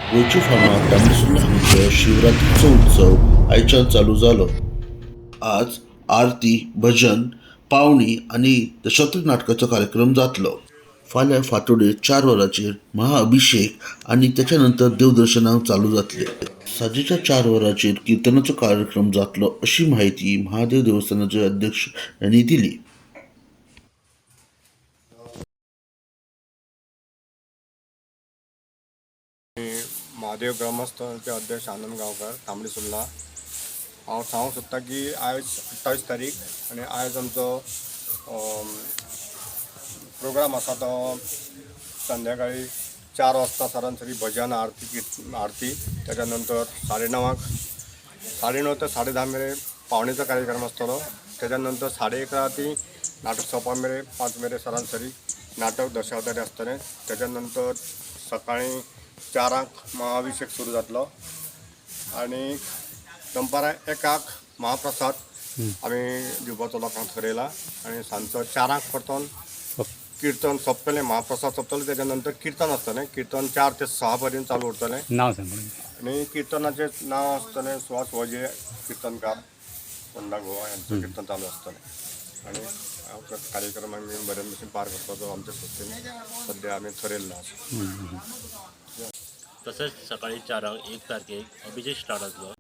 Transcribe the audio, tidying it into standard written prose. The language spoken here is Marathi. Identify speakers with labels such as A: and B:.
A: गोची फार्मात तांबडी हांगचो शिवरात्रीचो उत्सव आयच्यान चालू जालो. आज आरती, भजन, पावणी आणि दशावतारी नाटकाचो कार्यक्रम जातलो. फाल्यां फांतोडेर 4 वरांचेर महाअभिषेक आणि त्याच्यानंतर देवदर्शनाक चालू जातले. सांजेच्या 4 वरांचेर कीर्तनाचो कार्यक्रम जातलो अशी माहिती महादेव देवस्थानाचे अध्यक्ष यांनी दिली.
B: महादेव ग्रामस्थांचे अध्यक्ष आनंद गांवकर तांबडी सुर्ला. हांव सांगूंक सोदतां की आयज 28 तारीख आनी आयज आमचो प्रोग्राम आसा तो संध्याकाळी 4 वाजता सरासरी भजन आरती त्याच्या नंतर 9:30 ते 10:30 मेरेन पावणेचो कार्यक्रम आसतलो. त्याच्यानंतर 11:30 ती नाटक सोंपा मेरेन 5 मेरेन सरासरी नाटक दशावतारी आसतलें. त्याच्यानंतर सकाळी 4 महाअभिषेक सुरू जातलो आणि दनपारां 1 महाप्रसाद आमी दिवपाचो लोकांक थारयला आणि सांजचो 4 परतून कीर्तन सोंपतलें. महाप्रसाद सोंपतलो त्याच्या नंतर कीर्तन आसतलें. कीर्तन 4 ते 6 पर्यंत चालू उरतलें.
C: नाव सांग.
B: आणि कीर्तनाचें नाव आसतलें सुहास वजे कीर्तनकार फोंडा गोवा यांचं कीर्तन चालू आसतलें. आणि आमचो कार्यक्रम आमी बरे भशेन पार करपाचो आमच्या संस्थेन सद्या आमी थारयल्लो आसा.
D: तसेच सकाळी 4 1 तारखेक अभिषेक स्टार्ट जातलो.